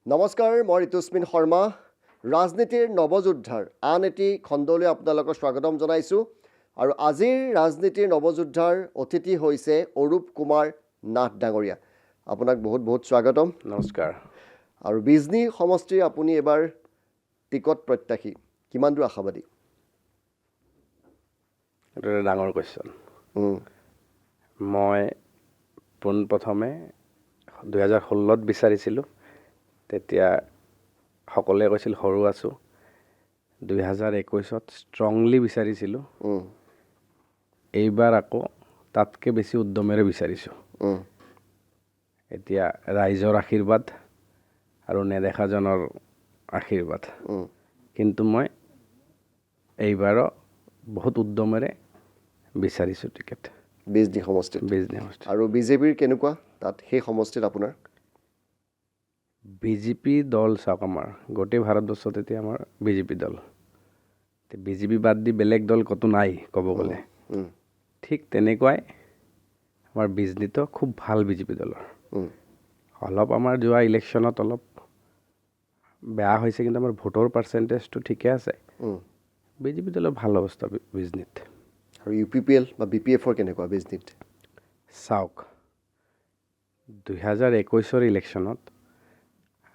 নমস্কাৰ, মই ঋতুস্মিন শৰ্মা। ৰাজনীতিৰ নৱযোদ্ধাৰ আন এটি খণ্ডলৈ আপোনালোকক স্বাগতম জনাইছোঁ। আৰু আজিৰ ৰাজনীতিৰ নৱযোদ্ধাৰ অতিথি হৈছে অৰূপ কুমাৰ নাথ ডাঙৰীয়া। আপোনাক বহুত বহুত স্বাগতম। নমস্কাৰ। আৰু বিজনী সমষ্টিৰ আপুনি এবাৰ টিকট প্ৰত্যাশী, কিমান দূৰ আশাবাদী? এইটো এটা ডাঙৰ কুৱেশ্যন। মই পোনপ্ৰথমে 2016ত বিচাৰিছিলোঁ, তেতিয়া সকলোৱে কৈছিল সৰু আছোঁ। 2021ত ষ্ট্ৰংলি বিচাৰিছিলোঁ, এইবাৰ আকৌ তাতকৈ বেছি উদ্যমেৰে বিচাৰিছোঁ। এতিয়া ৰাইজৰ আশীৰ্বাদ আৰু নেদেখাজনৰ আশীৰ্বাদ, কিন্তু মই এইবাৰো বহুত উদ্যমেৰে বিচাৰিছোঁ টিকেট বিজনী সমষ্টিত। আৰু বিজেপিৰ কেনেকুৱা তাত সেই সমষ্টিত আপোনাৰ? বিজেপি দল চাওক, আমাৰ গোটেই ভাৰতবৰ্ষত এতিয়া আমাৰ বিজেপি দল। বিজেপি বাদ দি বেলেগ দল ক'তো নাই ক'ব গ'লে। ঠিক তেনেকুৱাই আমাৰ বিজনীতো খুব ভাল বিজেপি দলৰ। অলপ আমাৰ যোৱা ইলেকশ্যনত অলপ বেয়া হৈছে, কিন্তু আমাৰ ভোটৰ পাৰ্চেণ্টেজটো ঠিকে আছে। বিজেপি দলৰ ভাল অৱস্থা বিজনীত। আৰু UPPL বা BPFৰ কেনেকুৱা বিজনীত? চাওক, 2021ৰ ইলেকশ্যনত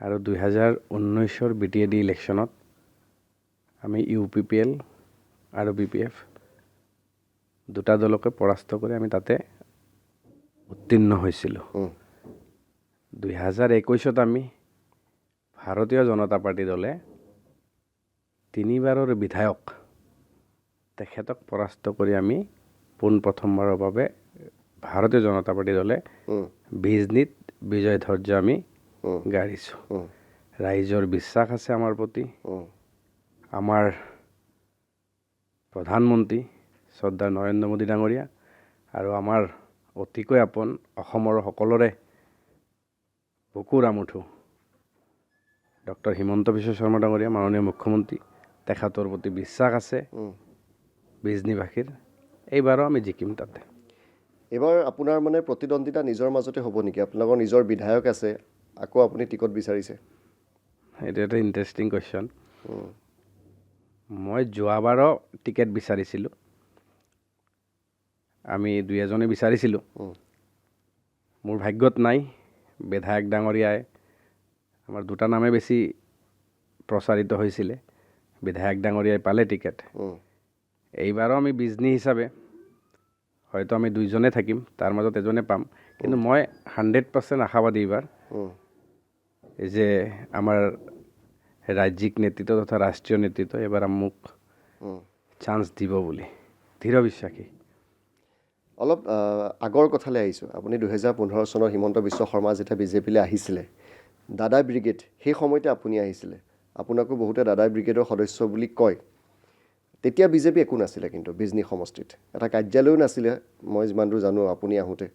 আৰু 2019ৰ BTAD ইলেকশ্যনত আমি UPPL আৰু BPF দুটা দলকে পৰাস্ত কৰি আমি তাতে উত্তীৰ্ণ হৈছিলোঁ। 2021ত আমি ভাৰতীয় জনতা পাৰ্টি দলে 3বাৰৰ বিধায়ক তেখেতক পৰাস্ত কৰি আমি পোনপ্ৰথমবাৰৰ বাবে ভাৰতীয় জনতা পাৰ্টি দলে বিজনীত বিজয় ধ্বজ্জা আমি গাঢ়িছোঁ। ৰাইজৰ বিশ্বাস আছে আমাৰ প্ৰতি। আমাৰ প্ৰধানমন্ত্ৰী শ্ৰদ্ধাৰ নৰেন্দ্ৰ মোদী ডাঙৰীয়া আৰু আমাৰ অতিকৈ আপোন অসমৰ সকলোৰে বুকুৰ আমুঠু ডক্টৰ হিমন্ত বিশ্ব শৰ্মা ডাঙৰীয়া, মাননীয় মুখ্যমন্ত্ৰী, তেখেতৰ প্ৰতি বিশ্বাস আছে বিজনীবাসীৰ। এইবাৰো আমি জিকিম তাতে। এইবাৰ আপোনাৰ মানে প্ৰতিদ্বন্দ্বিতা নিজৰ মাজতে হ'ব নেকি? আপোনালোকৰ নিজৰ বিধায়ক আছে, আকৌ আপুনি টিকট বিচাৰিছে। এইটো এটা ইণ্টাৰেষ্টিং কুৱেশ্যন। মই যোৱাবাৰো টিকেট বিচাৰিছিলোঁ, আমি দুই এজনে বিচাৰিছিলোঁ। মোৰ ভাগ্যত নাই, বিধায়ক ডাঙৰীয়াই আমাৰ দুটা নামে বেছি প্ৰচাৰিত হৈছিলে। বিধায়ক ডাঙৰীয়াই পালে টিকেট। এইবাৰো আমি বিজনী হিচাপে হয়তো আমি দুইজনে থাকিম, তাৰ মাজত এজনে পাম। কিন্তু মই 100% আশাবাদী এইবাৰ যে আমাৰ ৰাজ্যিক নেতৃত্ব তথা ৰাষ্ট্ৰীয় নেতৃত্ব এইবাৰ মোক চান্স দিব বুলি দৃঢ় বিশ্বাসী। অলপ আগৰ কথালৈ আহিছোঁ। আপুনি 2015 চনত হিমন্ত বিশ্ব শৰ্মা যেতিয়া বিজেপিলৈ আহিছিলে, দাদা ব্ৰিগেড, সেই সময়তে আপুনি আহিছিলে। আপোনাকো বহুতে দাদা ব্ৰিগেডৰ সদস্য বুলি কয়। তেতিয়া বিজেপি একো নাছিলে, কিন্তু বিজনী সমষ্টিত এটা কাৰ্যালয়ো নাছিলে, মই যিমান দূৰ জানো আপুনি আহোঁতে।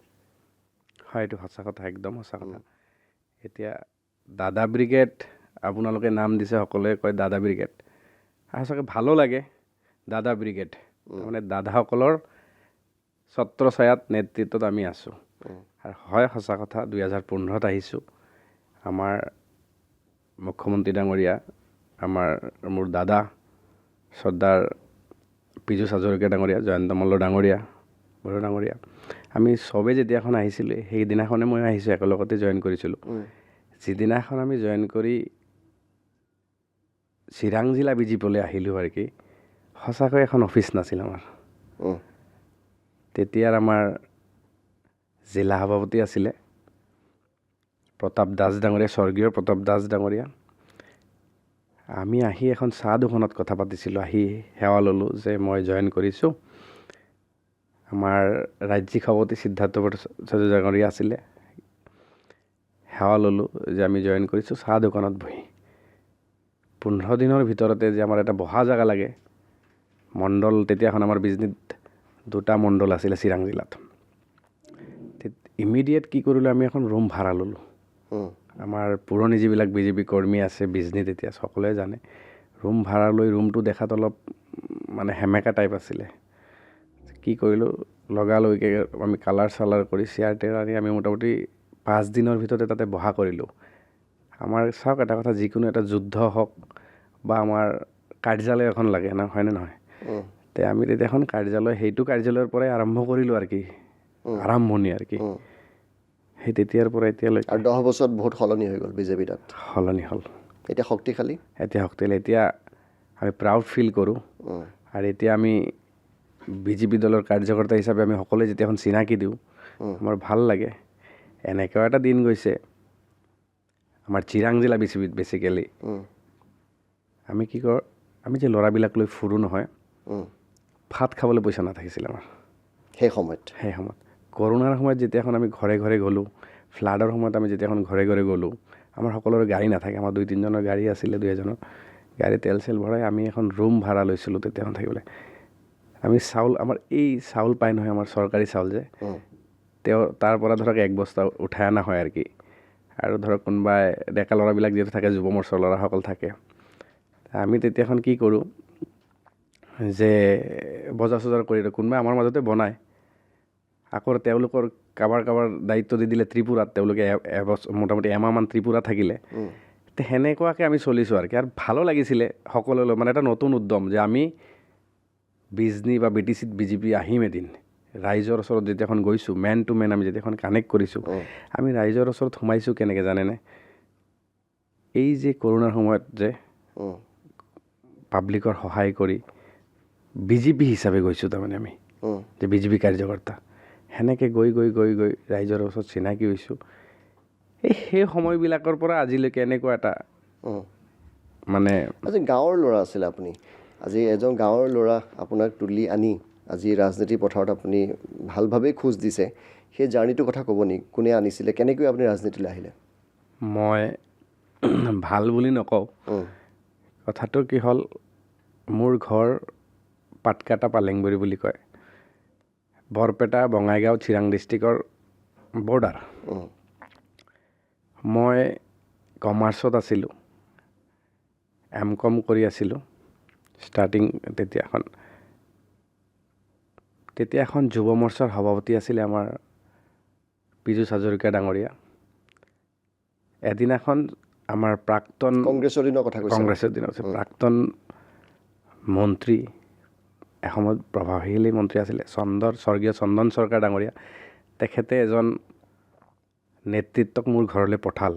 হয়, এইটো সঁচা কথা, একদম সঁচা কথা। এতিয়া দাদা ব্ৰিগেড আপোনালোকে নাম দিছে, সকলোৱে কয় দাদা ব্ৰিগেড। সঁচাকৈ ভালো লাগে দাদা ব্ৰিগেড, তাৰমানে দাদাসকলৰ ছত্ৰছায়াত নেতৃত্বত আমি আছোঁ। আৰু হয়, সঁচা কথা, 2015ত আহিছোঁ। আমাৰ মুখ্যমন্ত্ৰী ডাঙৰীয়া, মোৰ দাদা শ্ৰদ্ধাৰ পীযুষ হাজৰিকা ডাঙৰীয়া, জয়ন্ত মল্ল ডাঙৰীয়া, বড়ো ডাঙৰীয়া, আমি চবেই যেতিয়াখন আহিছিলোঁ, সেইদিনাখনে মই আহিছোঁ, একেলগতে জইন কৰিছিলোঁ। যিদিনাখন আমি জইন কৰি চিৰাং জিলা বিজেপিলৈ আহিলোঁ আৰু কি, সঁচাকৈ এখন অফিচ নাছিল আমাৰ। তেতিয়াৰ আমাৰ জিলা সভাপতি আছিলে প্ৰতাপ দাস ডাঙৰীয়া, স্বৰ্গীয় প্ৰতাপ দাস ডাঙৰীয়া। আমি আহি এখন চাহ দোকানত কথা পাতিছিলোঁ, আহি সেৱা ল'লোঁ যে মই জইন কৰিছোঁ। আমাৰ ৰাজ্যিক সভাপতি সিদ্ধাৰ্থ ভট্টাচাৰ্য ডাঙৰীয়া আছিলে। সেৱা ল'লোঁ যে আমি জইন কৰিছোঁ, চাহ দোকানত বহি। 15 দিনৰ ভিতৰতে যে আমাৰ এটা বহা জেগা লাগে, মণ্ডল, তেতিয়াখন আমাৰ বিজনীত দুটা মণ্ডল আছিলে চিৰাং জিলাত। ইমিডিয়েট কি কৰিলোঁ, আমি এখন ৰুম ভাড়া ল'লোঁ। আমাৰ পুৰণি যিবিলাক বিজেপি কৰ্মী আছে বিজনীত, এতিয়া সকলোৱে জানে। ৰুম ভাড়া লৈ, ৰুমটো দেখাত অলপ মানে সেমেকা টাইপ আছিলে। কি কৰিলোঁ, লগালগিকৈ আমি কালাৰ চালাৰ কৰি চেয়াৰ টেয়াৰ আনি আমি মোটামুটি 5 দিনৰ ভিতৰতে তাতে বহা কৰিলোঁ। আমাৰ চাওক এটা কথা, যিকোনো এটা যুদ্ধ হওক বা আমাৰ কাৰ্যালয় এখন লাগে না, হয়নে নহয়? তে আমি তেতিয়া এখন কাৰ্যালয়, সেইটো কাৰ্যালয়ৰ পৰাই আৰম্ভ কৰিলোঁ আৰু কি, আৰম্ভণি আৰু কি, সেই তেতিয়াৰ পৰা এতিয়ালৈকে। আৰু 10 বছৰত বহুত সলনি হৈ গ'ল বিজেপি তাত, সলনি হ'ল, এতিয়া শক্তিশালী। এতিয়া আমি প্ৰাউড ফিল কৰোঁ। আৰু এতিয়া আমি বিজেপি দলৰ কাৰ্যকৰ্তা হিচাপে আমি সকলোৱে যেতিয়া এখন চিনাকি দিওঁ, আমাৰ ভাল লাগে। এনেকুৱাও এটা দিন গৈছে আমাৰ চিৰাং জিলা বেচিকেলি, আমি কি কৰোঁ, আমি যে ল'ৰাবিলাক লৈ ফুৰোঁ নহয়, ভাত খাবলৈ পইচা নাথাকিছিল আমাৰ সেই সময়ত। কৰোণাৰ সময়ত যেতিয়াখন আমি ঘৰে ঘৰে গ'লোঁ, ফ্লাডৰ সময়ত আমি যেতিয়াখন ঘৰে ঘৰে গ'লোঁ, আমাৰ সকলোৰে গাড়ী নাথাকে, আমাৰ 2-3জনৰ গাড়ী আছিলে, 2-এজনৰ গাড়ী তেল চেল ভৰাই আমি এখন ৰুম ভাড়া লৈছিলোঁ তেতিয়াখন থাকিবলৈ। আমি চাউল, আমাৰ এই চাউল পায় নহয়, আমাৰ চৰকাৰী চাউল যে, তাৰ পৰা ধৰক 1 বস্তা উঠাই অনা হয় আৰু কি। আৰু ধৰক কোনোবাই ডেকা ল'ৰাবিলাক যিহেতু থাকে, যুৱ মৰ্চাৰ ল'ৰাসকল থাকে, আমি তেতিয়াখন কি কৰোঁ যে বজাৰ চজাৰ কৰি কোনোবাই আমাৰ মাজতে বনায়, আকৌ তেওঁলোকৰ কাৰোবাৰ দায়িত্ব দি দিলে ত্ৰিপুৰাত, তেওঁলোকে মোটামুটি এমাহমান ত্ৰিপুৰা থাকিলে। তো সেনেকুৱাকৈ আমি চলিছোঁ আৰু কি। আৰু ভালো লাগিছিলে সকলোলৈ, মানে এটা নতুন উদ্যম যে আমি বিজনী বা BTCত বিজেপি আহিম এদিন। ৰাইজৰ ওচৰত যেতিয়াখন গৈছোঁ, মেন টু মেন আমি যেতিয়াখন কানেক্ট কৰিছোঁ, আমি ৰাইজৰ ওচৰত সোমাইছোঁ কেনেকৈ জানেনে? এই যে কৰোণাৰ সময়ত যে পাব্লিকৰ সহায় কৰি বিজেপি হিচাপে গৈছোঁ, তাৰমানে আমি যে বিজেপি কাৰ্যকৰ্তা, সেনেকৈ গৈ ৰাইজৰ ওচৰত চিনাকি হৈছোঁ। সেই সময়বিলাকৰ পৰা আজিলৈকে এনেকুৱা এটা মানে। আজি গাঁৱৰ ল'ৰা আছিলে আপুনি, আজি এজন গাঁৱৰ ল'ৰা আপোনাক তুলি আনি আজি ৰাজনীতিৰ পথাৰত আপুনি ভালভাৱেই খোজ দিছে, সেই জাৰ্ণিটোৰ কথা ক'ব নেকি? কোনে আনিছিলে, কেনেকৈ আপুনি ৰাজনীতিলৈ আহিলে? মই ভাল বুলি নকওঁ, কথাটো কি হ'ল, মোৰ ঘৰ পাটকাটা পালেংবৰী বুলি কয়, বৰপেটা বঙাইগাঁও চিৰাং ডিষ্ট্ৰিক্টৰ বৰ্ডাৰ। মই কমাৰ্চত আছিলোঁ, M.Com কৰি আছিলোঁ ষ্টাৰ্টিং। তেতিয়া এখন যুৱ মৰ্চাৰ সভাপতি আছিলে আমাৰ পীযুষ হাজৰিকা ডাঙৰীয়া। এদিনাখন আমাৰ প্ৰাক্তন কংগ্ৰেছৰ দিনৰ কথা কৈছে, কংগ্ৰেছৰ দিনত প্ৰাক্তন মন্ত্ৰী, এসময়ত প্ৰভাৱশালী মন্ত্ৰী আছিলে স্বৰ্গীয় চন্দন চৰকাৰ ডাঙৰীয়া, তেখেতে এজন নেতৃত্বক মোৰ ঘৰলৈ পঠাল।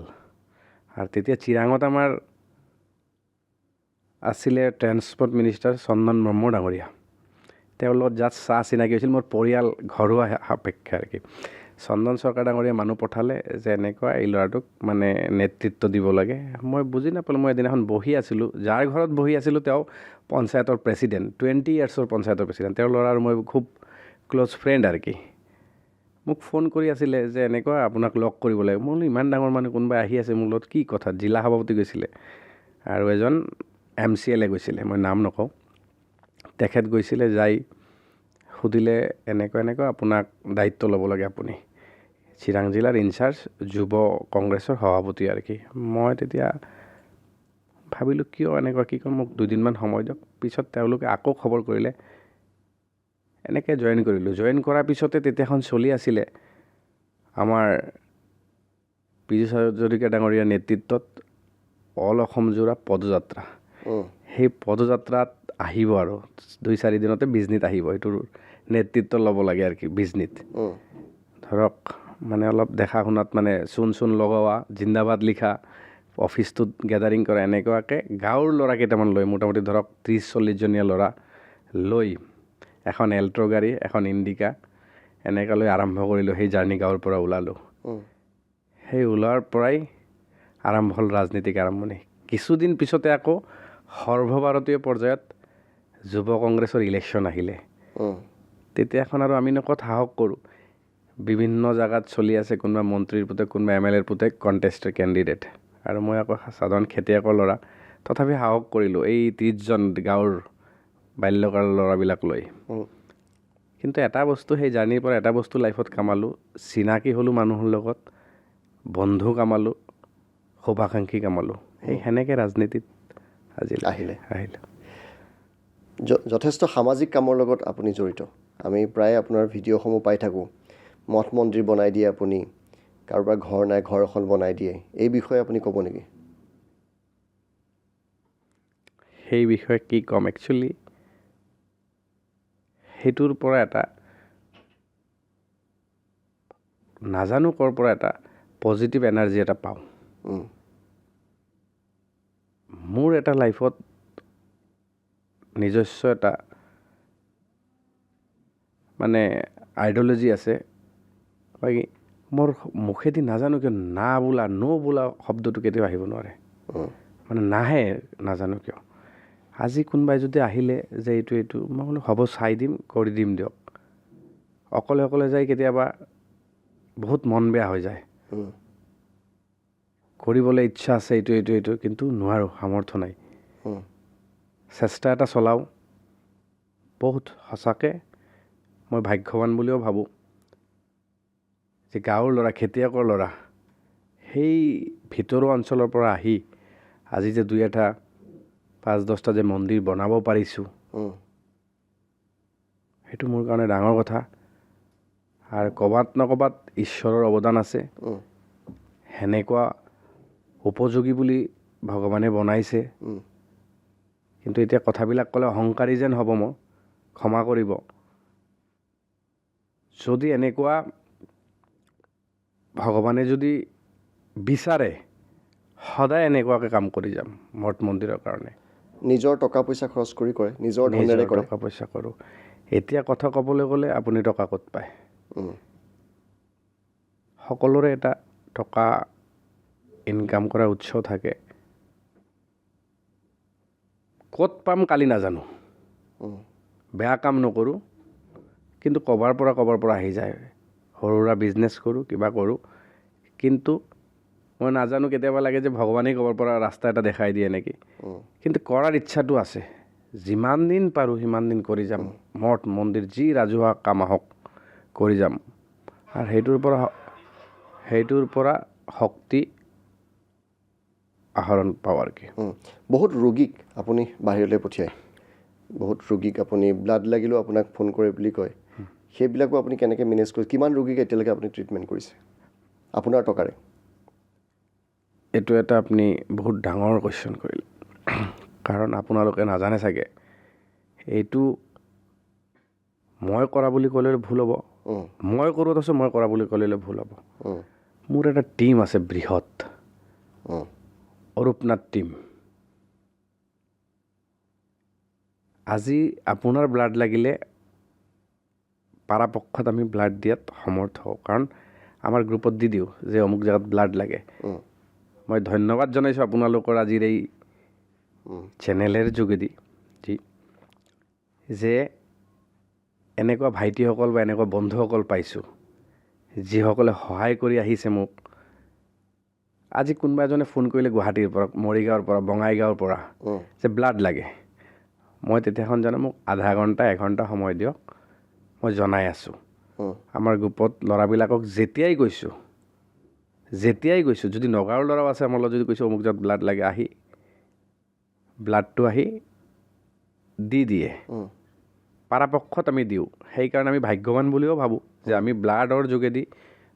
আৰু তেতিয়া চিৰাঙত আমাৰ আছিলে ট্ৰেন্সপৰ্ট মিনিষ্টাৰ চন্দন ব্ৰহ্ম ডাঙৰীয়া, তেওঁৰ লগত জাষ্ট চাহ চিনাকি হৈছিল, মোৰ পৰিয়াল ঘৰুৱা সাপেক্ষে আৰু কি। চন্দন চৰকাৰ ডাঙৰীয়া মানুহ পঠালে যে এনেকুৱা এই ল'ৰাটোক মানে নেতৃত্ব দিব লাগে। মই বুজি নাপালোঁ, মই এদিনাখন বহি আছিলোঁ, যাৰ ঘৰত বহি আছিলোঁ তেওঁ পঞ্চায়তৰ প্ৰেছিডেণ্ট, 20 ইয়াৰ্ছৰ পঞ্চায়তৰ প্ৰেছিডেণ্ট, তেওঁৰ ল'ৰা আৰু মই খুব ক্ল'জ ফ্ৰেণ্ড আৰু কি। মোক ফোন কৰি আছিলে যে এনেকুৱা আপোনাক লগ কৰিব লাগে। মই বোলো ইমান ডাঙৰ মানুহ কোনোবাই আহি আছে মোৰ লগত, কি কথা? জিলা সভাপতি গৈছিলে আৰু এজন MCLA গৈছিলে, মই নাম নকওঁ, তেখেত গৈছিলে, যাই সুধিলে এনেকুৱা আপোনাক দায়িত্ব ল'ব লাগে, আপুনি চিৰাং জিলাৰ ইনচাৰ্জ যুৱ কংগ্ৰেছৰ সভাপতি আৰু কি। মই তেতিয়া ভাবিলোঁ কিয় এনেকুৱা, কি ক'ম, মোক 2 দিনমান সময় দিয়ক। পিছত তেওঁলোকে আকৌ খবৰ কৰিলে, এনেকৈ জইন কৰিলোঁ। জইন কৰাৰ পিছতে তেতিয়াখন চলি আছিলে আমাৰ পীযুষ হাজৰিকা ডাঙৰীয়াৰ নেতৃত্বত অল অসমজোৰা পদযাত্ৰা। সেই পদযাত্ৰাত আহিব আৰু 2-4 দিনতে বিজনীত আহিব, এইটোৰ নেতৃত্ব ল'ব লাগে আৰু কি। বিজনীত ধৰক মানে অলপ দেখা শুনাত মানে চূণ লগোৱা, জিন্দাবাদ লিখা, অফিচটোত গেডাৰিং কৰা, এনেকুৱাকৈ গাঁৱৰ ল'ৰা কেইটামান লৈ, মোটামুটি ধৰক 30-40 জনীয়া ল'ৰা লৈ এখন এল্ট্ৰ গাড়ী, এখন ইণ্ডিকা এনেকৈ লৈ আৰম্ভ কৰিলোঁ। সেই জাৰ্ণি গাঁৱৰ পৰা ওলালোঁ। সেই ওলোৱাৰ পৰাই আৰম্ভ হ'ল ৰাজনীতিক আৰম্ভণি। কিছুদিন পিছতে আকৌ সৰ্বভাৰতীয় পৰ্যায়ত যুৱ কংগ্ৰেছৰ ইলেকশ্যন আহিলে। তেতিয়াখন আৰু আমি ক'ত সাহস কৰোঁ, বিভিন্ন জেগাত চলি আছে, কোনোবা মন্ত্ৰীৰ পুতেক, কোনোবা MLAৰ পুতেক কণ্টেষ্টেড কেণ্ডিডেট, আৰু মই আকৌ সাধাৰণ খেতিয়কৰ ল'ৰা। তথাপি সাহস কৰিলোঁ এই 30জন গাঁৱৰ বাল্যকালৰ ল'ৰাবিলাক লৈ। কিন্তু এটা বস্তু, সেই জাৰ্ণিৰ পৰা এটা বস্তু লাইফত কামালোঁ, চিনাকি হ'লোঁ মানুহৰ লগত, বন্ধু কামালোঁ, শুভাকাংক্ষী কামালোঁ। সেনেকৈ ৰাজনীতিত আজি আহিলে। যথেষ্ট সামাজিক কামৰ লগত আপুনি জড়িত। আমি প্ৰায় আপোনাৰ ভিডিঅ'সমূহ পাই থাকোঁ, মঠ মন্দিৰ বনাই দিয়ে আপুনি, কাৰোবাৰ ঘৰ নাই ঘৰ এখন বনাই দিয়ে, এই বিষয়ে আপুনি ক'ব নেকি? সেই বিষয়ে কি ক'ম একচুৱেলি সেইটোৰ পৰা এটা নাজানো ক'ৰ পৰা এটা পজিটিভ এনাৰ্জি এটা পাওঁ উম, মোৰ এটা লাইফত নিজস্ব এটা মানে আইডিঅ'লজি আছে বাকী মোৰ মুখেদি নাজানো কিয় না বোলা বোলা শব্দটো কেতিয়াও আহিব নোৱাৰে উম, মানে নাহে নাজানো কিয় আজি কোনোবাই যদি আহিলে যে এইটো মই বোলো হ'ব চাই দিম কৰি দিম দিয়ক অকলে অকলে যাই কেতিয়াবা বহুত মন বেয়া হৈ যায় উম, কৰিবলৈ ইচ্ছা আছে এইটো কিন্তু নোৱাৰোঁ সামৰ্থ্য নাই উম, চেষ্টা এটা চলাওঁ বহুত সঁচাকৈ মই ভাগ্যৱান বুলিও ভাবোঁ যে গাঁৱৰ ল'ৰা খেতিয়কৰ ল'ৰা সেই ভিতৰুৱা অঞ্চলৰ পৰা আহি আজি যে 2-এটা 5-10টা যে মন্দিৰ বনাব পাৰিছোঁ উম, সেইটো মোৰ কাৰণে ডাঙৰ কথা আৰু ক'ৰবাত নক'ৰবাত ঈশ্বৰৰ অৱদান আছে উম, সেনেকুৱা উপযোগী বুলি ভগৱানে বনাইছে উম, কিন্তু এতিয়া কথাবিলাক ক'লে অহংকাৰী যেন হ'ব মই ক্ষমা কৰিব যদি এনেকুৱা ভগৱানে যদি বিচাৰে সদায় এনেকুৱাকৈ কাম কৰি যাম মঠ মন্দিৰৰ কাৰণে নিজৰ টকা পইচা খৰচ কৰি কৰে নিজৰ ধনেৰে কৰে টকা পইচা কৰোঁ এতিয়া কথা ক'বলৈ গ'লে আপুনি টকা ক'ত পায় উম, সকলোৰে এটা টকা ইনকাম কৰাৰ উৎস থাকে ক'ত পাম কালি নাজানো উম, বেয়া কাম নকৰোঁ কিন্তু ক'ৰবাৰ পৰা আহি যায় সৰু সুৰা বিজনেছ কৰোঁ কিবা কৰোঁ কিন্তু মই নাজানো কেতিয়াবা লাগে যে ভগৱানেই ক'ৰবাৰ পৰা ৰাস্তা এটা দেখাই দিয়ে নেকি উম, কিন্তু কৰাৰ ইচ্ছাটো আছে যিমান দিন পাৰোঁ সিমান দিন কৰি যাম মঠ মন্দিৰ যি ৰাজহুৱা কাম আহক কৰি যাম আৰু সেইটোৰ পৰা শক্তি আহৰণ পাওঁ আৰু কি উম। বহুত ৰোগীক আপুনি বাহিৰলৈ পঠিয়ায় বহুত ৰোগীক আপুনি ব্লাড লাগিলেও আপোনাক ফোন কৰে বুলি কয় সেইবিলাকো আপুনি কেনেকৈ মেনেজ কৰি কিমান ৰোগীক এতিয়ালৈকে আপুনি ট্ৰিটমেণ্ট কৰিছে আপোনাৰ টকাৰে এইটো এটা আপুনি বহুত ডাঙৰ কুৱেশ্যন কৰিলে কাৰণ আপোনালোকে নাজানে চাগে এইটো মই কৰা বুলি ক'লে ভুল হ'ব উম, মই কৰোঁ তাৰপিছত মই কৰা বুলি ক'লে ভুল হ'ব উম, মোৰ এটা টীম আছে বৃহৎ উম, অৰূপনাথ টীম আজি আপোনাৰ ব্লাড লাগিলে পৰাপক্ষত আমি ব্লাড দিয়াত সমৰ্থ হওঁ কাৰণ আমাৰ গ্ৰুপত দি দিওঁ যে অমুক জেগাত ব্লাড লাগে উম, মই ধন্যবাদ জনাইছোঁ আপোনালোকৰ আজিৰ এই চেনেলৰ যোগেদি যে এনেকুৱা ভাইটিসকল বা এনেকুৱা বন্ধুসকল পাইছোঁ যিসকলে সহায় কৰি আহিছে মোক আজি কোনোবা এজনে ফোন কৰিলে গুৱাহাটীৰ পৰা মৰিগাঁৱৰ পৰা বঙাইগাঁৱৰ পৰা উম, যে ব্লাড লাগে মই তেতিয়াখন জানো মোক আধা ঘণ্টা 1 ঘণ্টা সময় দিয়ক মই জনাই আছোঁ উম, আমাৰ গ্ৰুপত ল'ৰাবিলাকক যেতিয়াই গৈছোঁ যদি নগাঁৱৰ ল'ৰাও আছে আমাৰ লগত যদি কৈছোঁ অমুক জাত ব্লাড লাগে আহি ব্লাডটো আহি দি দিয়ে উম, পৰাপক্ষত আমি দিওঁ সেইকাৰণে আমি ভাগ্যৱান বুলিও ভাবোঁ যে আমি ব্লাডৰ যোগেদি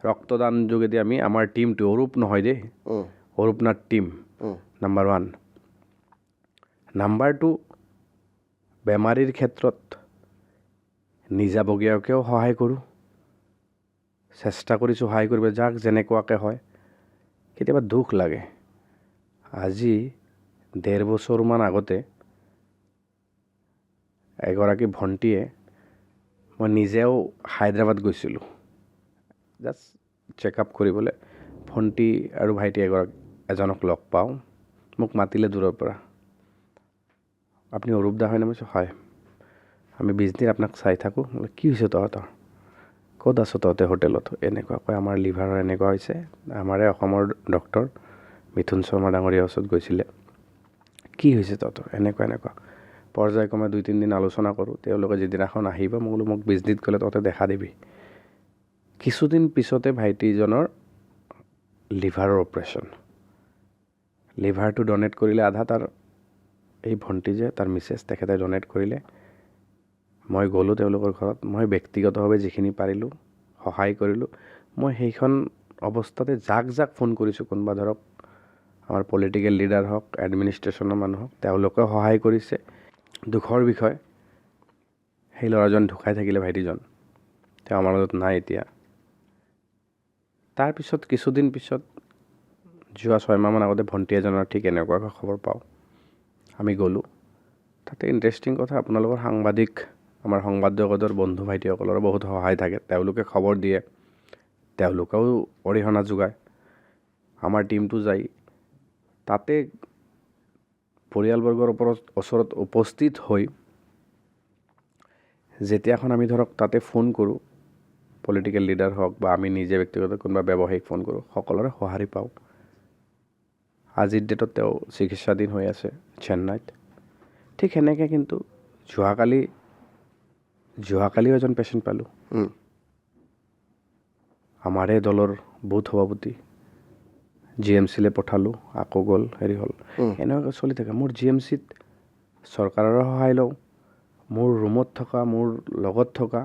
ৰক্তদান যোগেদি আমি আমাৰ টীমটো অৰূপ নহয় দেই উম, অৰূপনাথ টীম উম, নাম্বাৰ 1 নাম্বাৰ 2 বেমাৰীৰ ক্ষেত্ৰত নিজাববীয়াকেও সহায় কৰোঁ চেষ্টা কৰিছোঁ সহায় কৰিব যাক যেনেকুৱাকৈ হয় কেতিয়াবা দুখ লাগে আজি 1.5 বছৰমান আগতে এগৰাকী ভণ্টীয়ে মই নিজেও হায়দৰাবাদ গৈছিলোঁ জাষ্ট চেকআপ কৰিবলৈ ভণ্টী আৰু ভাইটি এজনক লগ পাওঁ মোক মাতিলে দূৰৰ পৰা আপুনি অৰূপ দা হয়নে মই কৈছোঁ হয় আমি 20 দিন আপোনাক চাই থাকোঁ কি হৈছে তহঁতৰ ক'ত আছ তহঁতে হোটেলত এনেকুৱা কয় আমাৰ লিভাৰৰ এনেকুৱা হৈছে আমাৰে অসমৰ ডক্টৰ মিথুন শৰ্মা ডাঙৰীয়াৰ ওচৰত গৈছিলে কি হৈছে তহঁতৰ এনেকুৱা পৰ্যায়ক্ৰমে 2-3 দিন আলোচনা কৰোঁ তেওঁলোকে যিদিনাখন আহিব মই বোলো মোক 20 দিন গ'লে তহঁতে দেখা দিবি কিছুদিন পিছতে ভাইটিজনৰ লিভাৰৰ অপাৰেশ্যন লিভাৰটো ডনেট কৰিলে আধা তাৰ এই ভণ্টি যে তাৰ মিছেছ তেখেতে ডনেট কৰিলে মই গ'লোঁ তেওঁলোকৰ ঘৰত মই ব্যক্তিগতভাৱে যিখিনি পাৰিলোঁ সহায় কৰিলোঁ মই সেইখন অৱস্থাতে যাক ফোন কৰিছোঁ কোনোবা ধৰক আমাৰ পলিটিকেল লিডাৰ হওক, এডমিনিষ্ট্ৰেশ্যনৰ মানুহ হওক, তেওঁলোকে সহায় কৰিছে। দুখৰ বিষয়, সেই ল'ৰাজন ঢুকাই থাকিলে, ভাইটিজন। তেওঁ আমাৰ লগত নাই এতিয়া। তাৰপিছত কিছুদিন পিছত, যোৱা 6 মাহমান আগতে ভণ্টি এজনৰ ঠিক এনেকুৱাকৈ খবৰ পাওঁ। আমি গ'লোঁ। তাতে ইণ্টাৰেষ্টিং কথা, আপোনালোকৰ সাংবাদিক, আমাৰ সংবাদ জগতৰ বন্ধু ভাইটিসকলৰো বহুত সহায় থাকে। তেওঁলোকে খবৰ দিয়ে, তেওঁলোকেও অৰিহণা যোগায়। আমাৰ টীমটো যায়। তাতে পৰিয়ালবৰ্গৰ ওচৰত উপস্থিত হৈ যেতিয়াখন আমি ধৰক তাতে ফোন কৰোঁ, পলিটিকেল লিডাৰ হওক বা আমি নিজে ব্যক্তিগত কোনোবা ব্যৱসায়িক ফোন কৰোঁ, সকলোৰে সঁহাৰি পাওঁ। আজিৰ ডেটত তেওঁ চিকিৎসাধীন হৈ আছে চেন্নাইত। ঠিক সেনেকৈ কিন্তু যোৱাকালিও এজন পেচেণ্ট পালোঁ। আমাৰে দলৰ বুথ সভাপতি, GMCলৈ পঠালোঁ, আকৌ গ'ল, হেৰি হ'ল। এনেকুৱাকৈ চলি থাকে। মোৰ GMCত চৰকাৰৰো সহায় লওঁ। মোৰ ৰুমত থকা, মোৰ লগত থকা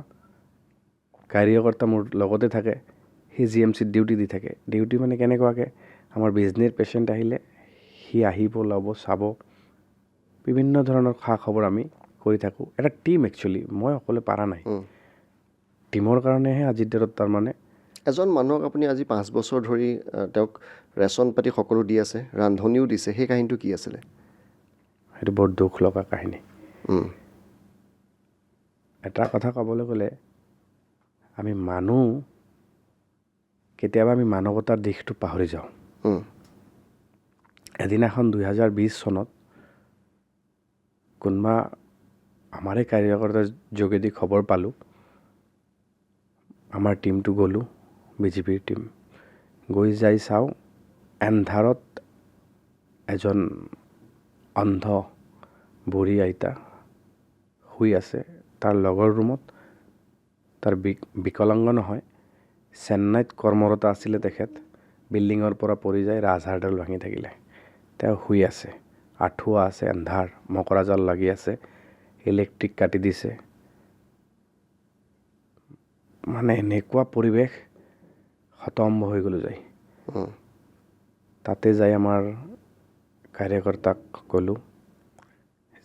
কাৰ্যকৰ্তা মোৰ লগতে থাকে। সেই GMCত ডিউটি দি থাকে। ডিউটি মানে কেনেকুৱাকৈ, আমাৰ বিজনেছ পেচেণ্ট আহিলে সি আহিব, ল'ব, চাব। বিভিন্ন ধৰণৰ খা খবৰ আমি কৰি থাকোঁ। এটা টীম একচুৱেলি, মই অকলে পাৰা নাই। টীমৰ কাৰণেহে আজিৰ ডেটত তাৰমানে এজন মানুহক আপুনি আজি 5 বছৰ ধৰি তেওঁক ৰেচন পাতি সকলো দি আছে, ৰান্ধনিও দিছে। সেই কাহিনীটো কি আছিলে? সেইটো বৰ দুখ লগা কাহিনী। এটা কথা ক'বলৈ গ'লে, কেতিয়াবা আমি মানৱতাৰ দিশটো পাহৰি যাওঁ। এদিনাখন 2020 চনত কোনোবা আমাৰে কাৰ্যকৰ্তাৰ যোগেদি খবৰ পালোঁ। আমাৰ টীমটো গ'লোঁ, BJPৰ টীম। গৈ যাই চাওঁ, এন্ধাৰত এজন অন্ধ বুঢ়ী আইতা শুই আছে তাৰ লগৰ ৰুমত। তাৰ বিকলাংগ নহয়, চেন্নাইত কৰ্মৰত আছিলে তেখেত। বিল্ডিঙৰ পৰা পৰি যায়, ৰাজহাড়ডাল ভাঙি থাকিলে। তেওঁ শুই আছে, আঁঠুৱা আছে, এন্ধাৰ, মকৰা জাল লাগি আছে, ইলেক্ট্ৰিক কাটি দিছে। মানে এনেকুৱা পৰিৱেশ, হতভম্ব হৈ গ'লোঁ যাই। তাতে যাই আমাৰ কাৰ্যকৰ্তাক ক'লোঁ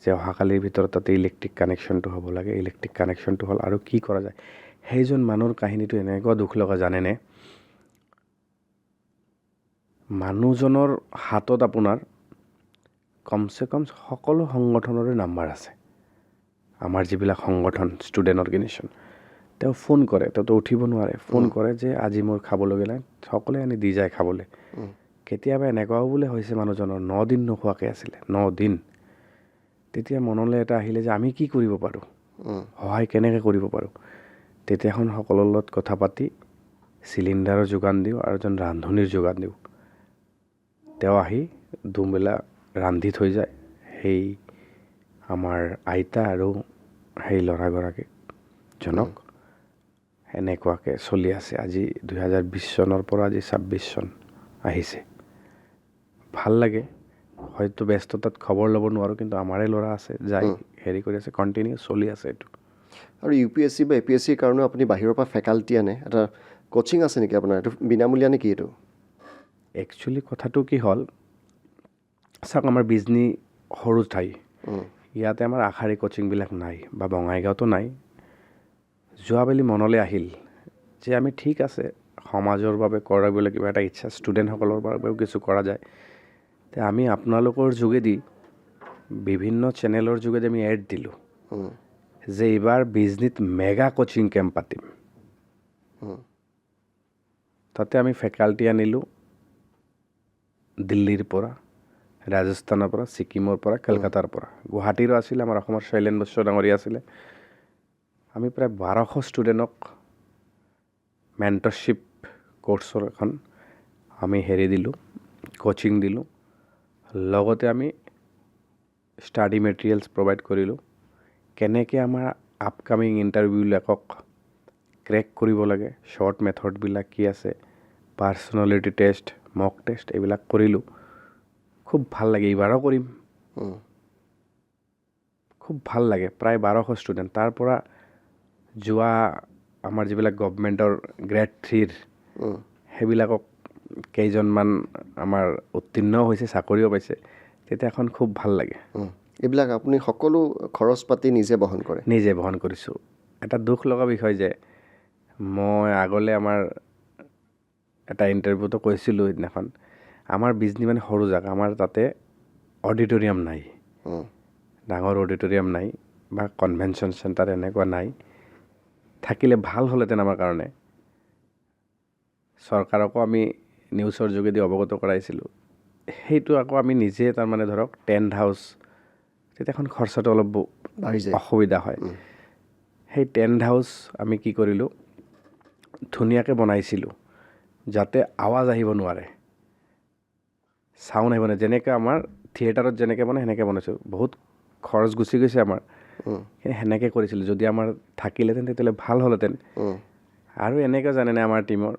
যে অহাকালিৰ ভিতৰত তাতে ইলেক্ট্ৰিক কানেকশ্যনটো হ'ব লাগে। ইলেক্ট্ৰিক কানেকশ্যনটো হ'ল, আৰু কি কৰা যায়। সেইজন মানুহৰ কাহিনীটো এনেকুৱা দুখ লগা, জানেনে? মানুহজনৰ হাতত আপোনাৰ কমচে কম সকলো সংগঠনৰে নাম্বাৰ আছে। আমাৰ যিবিলাক সংগঠন, ষ্টুডেণ্ট অৰ্গেনাইজেশ্যন, তেওঁ ফোন কৰে, তেওঁতো উঠিব নোৱাৰে, ফোন কৰে যে আজি মোৰ খাবলগীয়া নাই, সকলোৱে আনি দি যায় খাবলৈ। কেতিয়াবা এনেকুৱাও বোলে হৈছে মানুহজনৰ 9 দিন নোখোৱাকৈ আছিলে, 9 দিন। তেতিয়া মনলৈ এটা আহিলে যে আমি কি কৰিব পাৰোঁ, সহায় কেনেকৈ কৰিব পাৰোঁ। তেতিয়াখন সকলোৰ লগত কথা পাতি চিলিণ্ডাৰৰ যোগান দিওঁ আৰু এজন ৰান্ধনিৰ যোগান দিওঁ। তেওঁ আহি দুবেলা ৰান্ধি থৈ যায়। সেই আমাৰ আইতা আৰু সেই ল'ৰাগৰাকীজনক। এনেকুৱাকৈ চলি আছে। আজি 2020 চনৰ পৰা আজি 26 চন আহিছে। ভাল লাগে। হয়তো ব্যস্ততাত খবৰ ল'ব নোৱাৰোঁ, কিন্তু আমাৰে ল'ৰা আছে, যাই হেৰি কৰি আছে, কণ্টিনিউ চলি আছে এইটো। আৰু UPSC বা APSCৰ কাৰণেও আপুনি বাহিৰৰ পৰা ফেকাল্টি আনে, এটা কোচিং আছে নেকি আপোনাৰ? এইটো বিনামূলীয়া নেকি এইটো? একচুৱেলি কথাটো কি হ'ল, চাওক আমাৰ বিজনী সৰু ঠাই, ইয়াতে আমাৰ আশাৰী কোচিংবিলাক নাই, বা বঙাইগাঁৱতো নাই। যোৱাবেলি মনলৈ আহিল যে আমি ঠিক আছে, সমাজৰ বাবে কৰিবলৈ কিবা এটা ইচ্ছা, ষ্টুডেণ্টসকলৰ বাবেও কিছু কৰা যায়। তে আমি আপোনালোকৰ যোগেদি, বিভিন্ন চেনেলৰ যোগেদি আমি এড দিলোঁ যে এইবাৰ বিজনীত মেগা কোচিং কেম্প পাতিম। তাতে আমি ফেকাল্টি আনিলোঁ দিল্লীৰ পৰা, ৰাজস্থানৰ পৰা, ছিকিমৰ পৰা, কলকাতাৰ পৰা, গুৱাহাটীৰো আছিলে, আমাৰ অসমৰ শৈলেন বৈশ্য ডাঙৰীয়া আছিলে। আমি প্ৰায় 1200 ষ্টুডেণ্টক মেণ্টৰশ্বিপ কোৰ্চৰ এখন আমি হেৰি দিলোঁ, কোচিং দিলোঁ। লগতে আমি ষ্টাডি মেটেৰিয়েলছ প্ৰভাইড কৰিলোঁ। কেনেকৈ আমাৰ আপকামিং ইণ্টাৰভিউবিলাকক ক্ৰেক কৰিব লাগে, শ্বৰ্ট মেথডবিলাক কি আছে, পাৰ্চনেলিটি টেষ্ট, মক টেষ্ট, এইবিলাক কৰিলোঁ। খুব ভাল লাগে, এইবাৰো কৰিম। খুব ভাল লাগে। প্ৰায় 1200 ষ্টুডেণ্ট। তাৰ পৰা যোৱা আমাৰ যিবিলাক গভমেণ্টৰ গ্ৰেড 3ৰ সেইবিলাকক কেইজনমান আমাৰ উত্তীৰ্ণও হৈছে, চাকৰিও পাইছে, তেতিয়া এখন খুব ভাল লাগে। এইবিলাক আপুনি সকলো খৰচ পাতি নিজে বহন কৰে? নিজে বহন কৰিছোঁ। এটা দুখ লগা বিষয় যে মই আগলৈ আমাৰ এটা ইণ্টাৰভিউটো কৈছিলোঁ সেইদিনাখন, আমাৰ বিজনী মানে সৰু জেগা, আমাৰ তাতে অডিটৰিয়াম নাই, ডাঙৰ অডিটৰিয়াম নাই বা কনভেনশ্যন চেণ্টাৰ এনেকুৱা নাই। থাকিলে ভাল হ'লহেঁতেন আমাৰ কাৰণে। চৰকাৰকো আমি নিউজৰ যোগেদি অৱগত কৰাইছিলোঁ। সেইটো আকৌ আমি নিজে তাৰমানে ধৰক টেণ্ট হাউচ, তেতিয়া এখন খৰচাটো অলপ বাঢ়ি যায়, অসুবিধা হয়। সেই টেণ্ট হাউচ আমি কি কৰিলোঁ, ধুনীয়াকৈ বনাইছিলোঁ যাতে আৱাজ আহিব নোৱাৰে, চাউণ্ড আহিব নোৱাৰে। যেনেকৈ আমাৰ থিয়েটাৰত যেনেকৈ বনায় সেনেকৈ বনাইছোঁ। বহুত খৰচ গুচি গৈছে আমাৰ, সেনেকৈ কৰিছিলোঁ। যদি আমাৰ থাকিলেহেঁতেন তেতিয়াহ'লে ভাল হ'লহেঁতেন। আৰু এনেকৈ জানেনে আমাৰ টীমৰ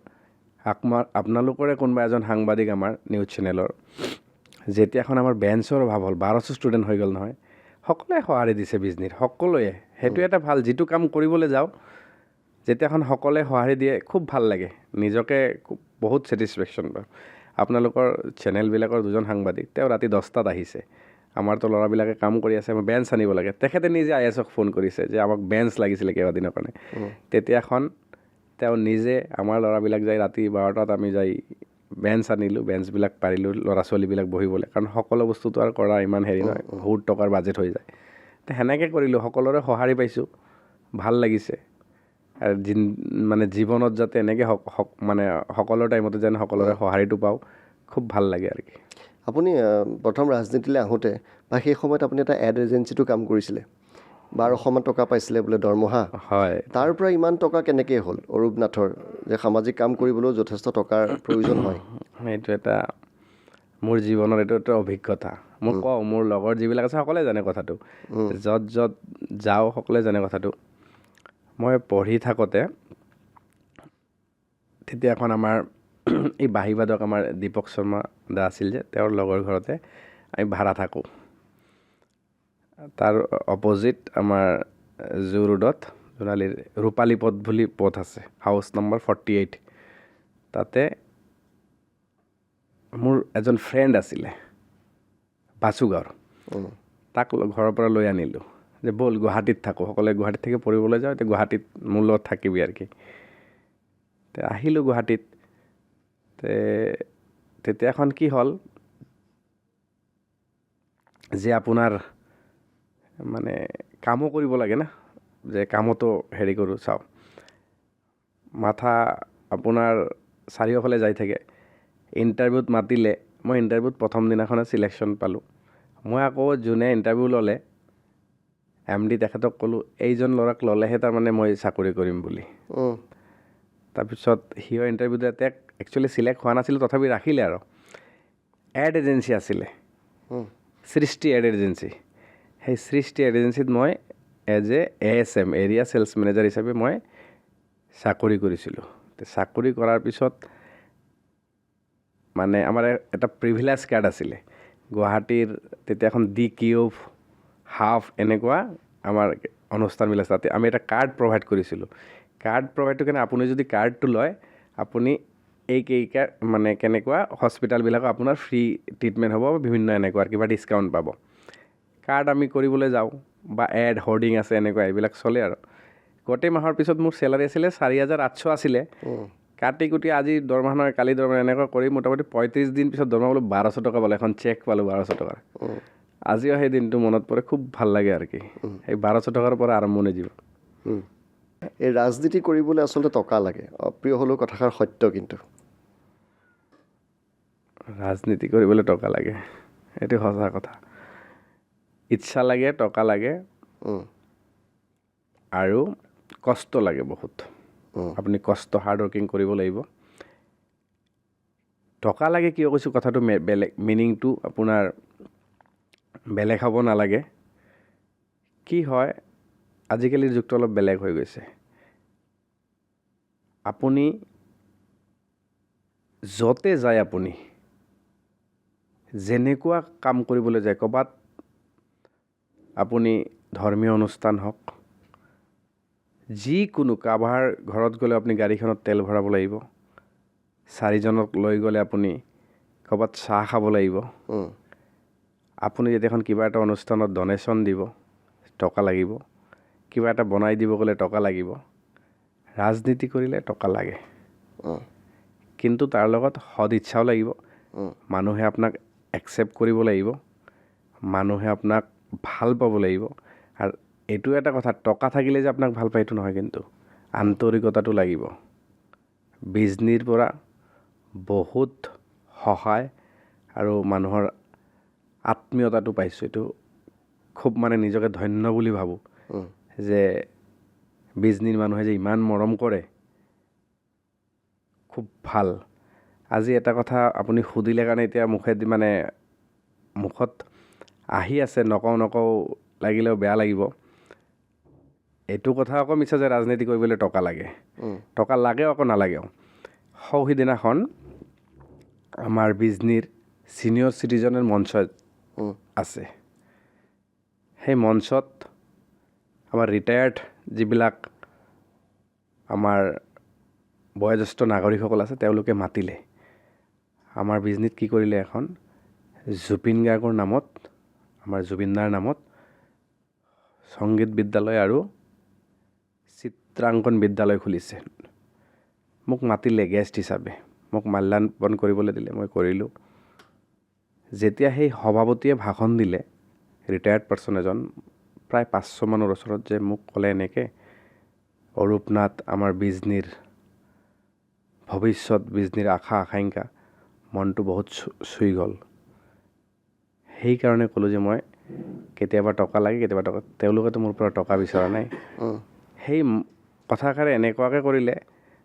আপোনালোকৰে কোনোবা এজন সাংবাদিক আমাৰ নিউজ চেনেলৰ, যেতিয়াখন আমাৰ বেঞ্চৰ অভাৱ হ'ল, 1200 ষ্টুডেণ্ট হৈ গ'ল নহয়, সকলোৱে সঁহাৰি দিছে বিজনীৰ, সকলোৱে। সেইটো এটা ভাল, যিটো কাম কৰিবলৈ যাওঁ যেতিয়াখন সকলোৱে সঁহাৰি দিয়ে খুব ভাল লাগে, নিজকে খুব বহুত ছেটিছফেকশ্যন পাওঁ। আপোনালোকৰ চেনেলবিলাকৰ দুজন সাংবাদিক, তেওঁ ৰাতি 10টাত আহিছে, আমাৰতো ল'ৰাবিলাকে কাম কৰি আছে, আমাৰ বেঞ্চ আনিব লাগে, তেখেতে নিজে IASক ফোন কৰিছে যে আমাক বেঞ্চ লাগিছিলে কেইবাদিনৰ কাৰণে। তেতিয়াখন তেওঁ নিজে, আমাৰ ল'ৰাবিলাক যাই ৰাতি 12টাত আমি যাই বেঞ্চ আনিলোঁ, বেঞ্চবিলাক পাৰিলোঁ ল'ৰা ছোৱালীবিলাক বহিবলৈ, কাৰণ সকলো বস্তুটো আৰু কৰা ইমান হেৰি নহয়, বহুত টকাৰ বাজেট হৈ যায়। তো সেনেকৈ কৰিলোঁ, সকলোৰে সঁহাৰি পাইছোঁ, ভাল লাগিছে। আৰু মানে জীৱনত যাতে এনেকৈ মানে সকলো টাইমতে যেন সকলোৰে সঁহাৰিটো পাওঁ, খুব ভাল লাগে আৰু কি। আপুনি প্ৰথম ৰাজনীতিলৈ আহোঁতে বা সেই সময়ত আপুনি এটা এড এজেঞ্চিটো কাম কৰিছিলে, 1200 টকা পাইছিলে বোলে দৰমহা। হয়। তাৰ পৰা ইমান টকা কেনেকৈ হ'ল অৰূপ নাথৰ, যে সামাজিক কাম কৰিবলৈও যথেষ্ট টকাৰ প্ৰয়োজন হয়? এইটো এটা মোৰ জীৱনৰ এইটো এটা অভিজ্ঞতা। মই কওঁ, মোৰ লগৰ যিবিলাক আছে সকলোৱে জানে কথাটো, য'ত য'ত যাওঁ সকলোৱে জানে কথাটো। মই পঢ়ি থাকোঁতে তেতিয়া এখন আমাৰ এই বাঁহীবাদক আমাৰ দীপক শৰ্মা দা আছিল যে, তেওঁৰ লগৰ ঘৰতে আমি ভাড়া থাকোঁ। তাৰ অপজিট আমাৰ জু ৰোডত জোনালীৰ ৰূপালী পথ বুলি পথ আছে, হাউচ নম্বৰ 48। তাতে মোৰ এজন ফ্ৰেণ্ড আছিলে বাচু গাঁৱৰ, তাক ঘৰৰ পৰা লৈ আনিলোঁ যে ব'ল গুৱাহাটীত থাকোঁ, সকলোৱে গুৱাহাটীত থাকি পঢ়িবলৈ যাওঁ, এতিয়া গুৱাহাটীত মোৰ লগত থাকিবি আৰু কি। আহিলোঁ গুৱাহাটীত। তেতিয়াখন কি হ'ল যে আপোনাৰ মানে কামো কৰিব লাগে না, যে কামতো হেৰি কৰোঁ, চাওঁ মাথা আপোনাৰ চাৰিওফালে যাই থাকে। ইণ্টাৰভিউত মাতিলে, মই ইণ্টাৰভিউত প্ৰথম দিনাখনে চিলেকশ্যন পালোঁ। মই আকৌ যোনে ইণ্টাৰভিউ ল'লে MD তেখেতক ক'লোঁ, এইজন ল'ৰাক ল'লেহে তাৰমানে মই চাকৰি কৰিম বুলি। তাৰপিছত সিও ইণ্টাৰভিউ দিয়ে, তেওঁক একচুৱেলি চিলেক্ট হোৱা নাছিলোঁ, তথাপি ৰাখিলে আৰু। এড এজেঞ্চি আছিলে, সৃষ্টি এড এজেঞ্চি। সেই সৃষ্টি এড এজেঞ্চিত মই as a ASM, area sales manager হিচাপে মই চাকৰি কৰিছিলোঁ। চাকৰি কৰাৰ পিছত মানে আমাৰ এটা প্ৰিভিলেজ কাৰ্ড আছিলে, গুৱাহাটীৰ তেতিয়া এখন DQ, হাফ এনেকুৱা আমাৰ অনুষ্ঠানবিলাক, তাতে আমি এটা কাৰ্ড প্ৰভাইড কৰিছিলোঁ। কাৰ্ড প্ৰভাইডটো কাৰণে আপুনি যদি কাৰ্ডটো লয়, আপুনি মানে কেনেকুৱা হস্পিটেলবিলাকত আপোনাৰ ফ্ৰী ট্ৰিটমেণ্ট হ'ব, বিভিন্ন এনেকুৱা কিবা ডিছকাউণ্ট পাব। কাৰ্ড আমি কৰিবলৈ যাওঁ বা এড হৰ্ডিং আছে এনেকুৱা এইবিলাক চলে আৰু। গোটেই মাহৰ পিছত মোৰ চেলাৰী আছিলে 4800 আছিলে। কাটি কুটি আজি দৰমহা নহয়, কালি দৰমহা, এনেকুৱা কৰি মোটামুটি 35 দিন পিছত দৰমহা পালোঁ 1200 টকা পালোঁ, এখন চেক পালোঁ 1200 টকাৰ। আজিও সেই দিনটো মনত পৰে, খুব ভাল লাগে আৰু কি। সেই 1200 টকাৰ পৰা আৰম্ভণি জীৱ। এই ৰাজনীতি কৰিবলৈ আচলতে টকা লাগে, অপ্ৰিয় হ'লেও কথাষাৰ সত্য। কিন্তু ৰাজনীতি কৰিবলৈ টকা লাগে, এইটো সঁচা কথা। ইচ্ছা লাগে, টকা লাগে, আৰু কষ্ট লাগে বহুত। আপুনি কষ্ট হাৰ্ড ৱৰ্কিং কৰিব লাগিব। টকা লাগে কিয় কৈছোঁ, কথাটো বেলেগ, মিনিংটো আপোনাৰ বেলেগ হ'ব নালাগে। কি হয়, আজিকালিৰ যুগটো অলপ বেলেগ হৈ গৈছে। আপুনি য'তে যায়, আপুনি যেনেকুৱা কাম কৰিবলৈ যায়, ক'ৰবাত আপুনি ধৰ্মীয় অনুষ্ঠান হওক, যিকোনো কাৰোবাৰ ঘৰত গ'লে আপুনি গাড়ীখনত তেল ভৰাব লাগিব, 4জনক লৈ গ'লে আপুনি ক'ৰবাত চাহ খাব লাগিব, আপুনি যদি এখন কিবা এটা অনুষ্ঠানত ডনেশ্যন দিব টকা লাগিব, কিবা এটা বনাই দিব গ'লে টকা লাগিব, ৰাজনীতি কৰিলে টকা লাগে। কিন্তু তাৰ লগত সদ ইচ্ছাও লাগিব, মানুহে আপোনাক একচেপ্ট কৰিব লাগিব, মানুহে আপোনাক ভাল পাব লাগিব। আৰু এইটো এটা কথা, টকা থাকিলে যে আপোনাক ভাল পায় এইটো নহয়, কিন্তু আন্তৰিকতাটো লাগিব। বিজনীৰ পৰা বহুত সহায় আৰু মানুহৰ আত্মীয়তাটো পাইছোঁ, এইটো খুব মানে নিজকে ধন্য বুলি ভাবোঁ যে বিজনীৰ মানুহে যে ইমান মৰম কৰে, খুব ভাল। আজি এটা কথা আপুনি সুধিলে কাৰণে এতিয়া মুখত আহি আছে, নকওঁ লাগিলেও বেয়া লাগিব। এইটো কথা আকৌ মিছা যে ৰাজনীতি কৰিবলৈ টকা লাগে, টকা লাগে আকৌ নালাগেও। সিদিনাখন আমাৰ বিজনীৰ ছিনিয়ৰ চিটিজেনৰ মঞ্চ আছে, সেই মঞ্চত আমাৰ ৰিটায়াৰ্ড যিবিলাক আমাৰ বয়োজ্যেষ্ঠ নাগৰিকসকল আছে তেওঁলোকে মাতিলে। আমাৰ বিজনীত কি কৰিলে, এখন জুবিন গাৰ্গৰ নামত, আমাৰ জুবিনদাৰ নামত সংগীত বিদ্যালয় আৰু চিত্ৰাংকন বিদ্যালয় খুলিছে। মোক মাতিলে গেষ্ট হিচাপে, মোক মাল্যাৰ্পণ কৰিবলৈ দিলে, মই কৰিলোঁ। যেতিয়া সেই সভাপতিয়ে ভাষণ দিলে, ৰিটায়াৰ্ড পাৰ্চন এজন, প্ৰায় 500 মানৰ ওচৰত, যে মোক ক'লে এনেকৈ, অৰূপ নাথ আমাৰ বিজনীৰ ভৱিষ্যত, বিজনীৰ আশা আকাংক্ষা, মনটো বহুত চুই গ'ল। সেইকাৰণে ক'লোঁ যে মই কেতিয়াবা টকা লাগে, কেতিয়াবা টকা, তেওঁলোকেতো মোৰ পৰা টকা বিচৰা নাই। সেই কথাষাৰে এনেকুৱাকৈ কৰিলে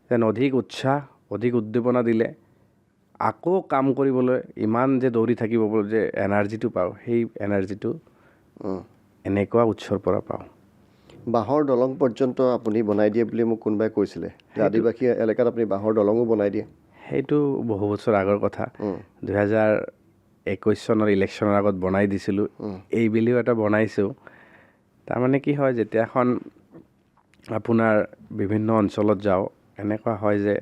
যেন অধিক উৎসাহ, অধিক উদ্দীপনা দিলে, আকৌ কাম কৰিবলৈ ইমান যে দৌৰি থাকিব যে এনাৰ্জিটো পাওঁ, সেই এনাৰ্জিটো এনেকুৱা উৎসৰ পৰা পাওঁ। বাঁহৰ দলং পৰ্যন্ত আপুনি বনাই দিয়ে বুলি মোক কোনোবাই কৈছিলে, আদিবাসী এলেকাত আপুনি বাঁহৰ দলঙো বনাই দিয়ে। সেইটো বহু বছৰ আগৰ কথা, 2021 চনৰ ইলেকশ্যনৰ আগত বনাই দিছিলোঁ। এই বুলিও এটা বনাইছোঁ। তাৰমানে কি হয়, যেতিয়া এখন আপোনাৰ বিভিন্ন অঞ্চলত যাওঁ, এনেকুৱা হয় যে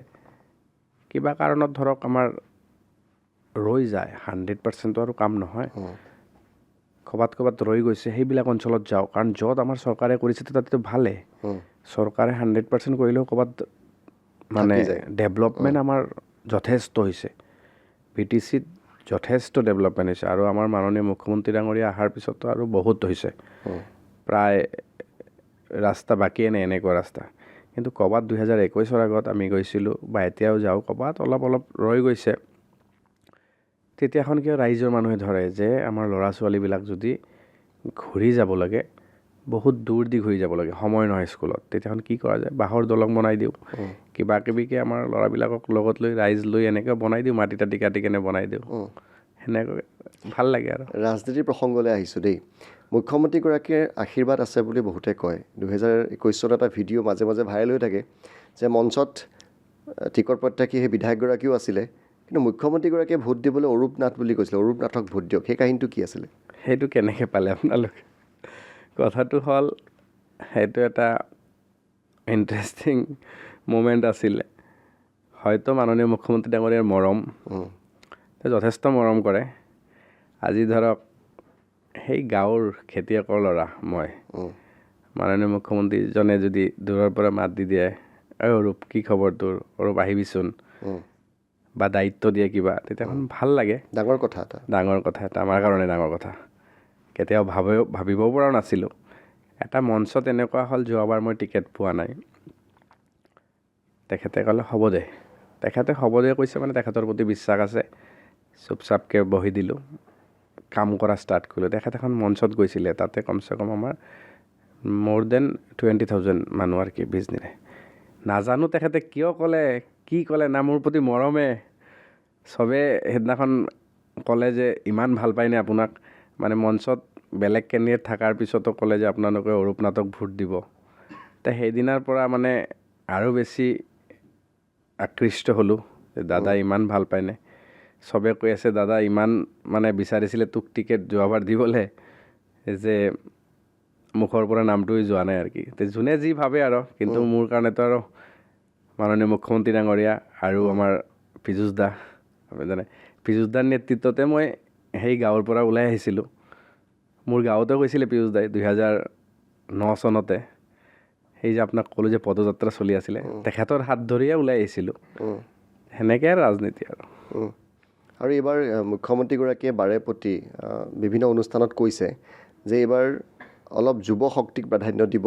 কিবা কাৰণত ধৰক আমাৰ ৰৈ যায়, 100% আৰু কাম নহয়, ক'ৰবাত ৰৈ গৈছে, সেইবিলাক অঞ্চলত যাওঁ। কাৰণ য'ত আমাৰ চৰকাৰে কৰিছে তাতেতো ভালেই, চৰকাৰে 100% কৰিলেও ক'ৰবাত মানে ডেভেলপমেণ্ট আমাৰ যথেষ্ট হৈছে। BTCত যথেষ্ট ডেভেলপমেণ্ট হৈছে, আৰু আমাৰ মাননীয় মুখ্যমন্ত্ৰী ডাঙৰীয়া অহাৰ পিছতো আৰু বহুত হৈছে, প্ৰায় ৰাস্তা বাকীয়ে নাই, এনেকুৱা ৰাস্তা। কিন্তু ক'ৰবাত 2021 আগত আমি গৈছিলোঁ, বা এতিয়াও যাওঁ, ক'ৰবাত অলপ ৰৈ গৈছে। তেতিয়াখন কিয় ৰাইজৰ মানুহে ধৰে যে আমাৰ ল'ৰা ছোৱালীবিলাক যদি ঘূৰি যাব লাগে, বহুত দূৰ দি ঘূৰি যাব লাগে, সময় নহয় স্কুলত, তেতিয়াখন কি কৰা যায়, বাঁহৰ দলং বনাই দিওঁ, কিবা কিবিকৈ আমাৰ ল'ৰাবিলাকক লগত লৈ, ৰাইজ লৈ এনেকৈ বনাই দিওঁ, মাটি তাটি কাটি কেনে বনাই দিওঁ, সেনেকৈ ভাল লাগে। আৰু ৰাজনীতিৰ প্ৰসংগলৈ আহিছোঁ দেই। মুখ্যমন্ত্ৰীগৰাকীৰ আশীৰ্বাদ আছে বুলি বহুতে কয়। 2021 চনত এটা ভিডিঅ' মাজে মাজে ভাইৰেল হৈ থাকে যে মঞ্চত টিকট প্ৰত্যাশী সেই বিধায়কগৰাকীও আছিলে, কিন্তু মুখ্যমন্ত্ৰীগৰাকীয়ে ভোট দিবলৈ অৰূপ নাথ বুলি কৈছিলে, অৰূপ নাথক ভোট দিয়ক। সেই কাহিনীটো কি আছিলে? সেইটো কেনেকৈ পালে আপোনালোকে? কথাটো হ'ল, সেইটো এটা ইণ্টাৰেষ্টিং মুমেণ্ট আছিলে। হয়তো মাননীয় মুখ্যমন্ত্ৰী ডাঙৰীয়াৰ মৰম, যথেষ্ট মৰম কৰে। আজি ধৰক সেই গাঁৱৰ খেতিয়কৰ ল'ৰা মই, মাননীয় মুখ্যমন্ত্ৰীজনে যদি দূৰৰ পৰা মাত দি দিয়ে, অৰূপ কি খবৰ তোৰ, অৰূপ আহিবিচোন, বা দায়িত্ব দিয়ে কিবা, তেতিয়াখন ভাল লাগে। ডাঙৰ কথা এটা, আমাৰ কাৰণে ডাঙৰ কথা। কেতিয়াও ভাবিবও পৰা নাছিলোঁ। এটা মঞ্চত এনেকুৱা হ'ল, যোৱাবাৰ মই টিকেট পোৱা নাই, তেখেতে ক'লে হ'ব দে। তেখেতে হ'ব দে কৈছে মানে তেখেতৰ প্ৰতি বিশ্বাস আছে। চুপচাপকৈ বহি দিলোঁ, কাম কৰা ষ্টাৰ্ট কৰিলোঁ। তেখেত এখন মঞ্চত গৈছিলে, তাতে কমচে কম আমাৰ মোৰ দেন 20,000 মানুহ আৰু কি বিজনীৰে। নাজানো তেখেতে কিয় ক'লে, কি ক'লে, না মোৰ প্ৰতি মৰমে, চবে সেইদিনাখন ক'লে যে ইমান ভাল পায়নে আপোনাক, মানে মঞ্চত বেলেগ কেণ্ডিডেট থকাৰ পিছতো ক'লে যে আপোনালোকে অৰূপ নাথক ভোট দিব। তে সেইদিনাৰ পৰা মানে আৰু বেছি আকৃষ্ট হ'লোঁ যে দাদা ইমান ভাল পায়নে। চবে কৈ আছে দাদা ইমান মানে বিচাৰিছিলে তোক টিকেট যোৱাবাৰ দিবলৈ, যে মুখৰ পৰা নামটোৱে যোৱা নাই আৰু কি। যোনে যি ভাবে আৰু, কিন্তু মোৰ কাৰণেতো আৰু মাননীয় মুখ্যমন্ত্ৰী ডাঙৰীয়া আৰু আমাৰ পীযুষ দা আপুনি জানে পীযুষ দাৰ নেতৃত্বতে মই সেই গাঁৱৰ পৰা ওলাই আহিছিলোঁ মোৰ গাঁৱতে কৈছিলে পীযুষ দাই 2009 চনতে সেই যে আপোনাক ক'লোঁ যে পদযাত্ৰা চলি আছিলে তেখেতৰ হাত ধৰিয়ে ওলাই আহিছিলোঁ সেনেকৈ আৰু ৰাজনীতি আৰু এইবাৰ মুখ্যমন্ত্ৰীগৰাকীয়ে বাৰে প্ৰতি বিভিন্ন অনুষ্ঠানত কৈছে যে এইবাৰ অলপ যুৱ শক্তিক প্ৰাধান্য দিব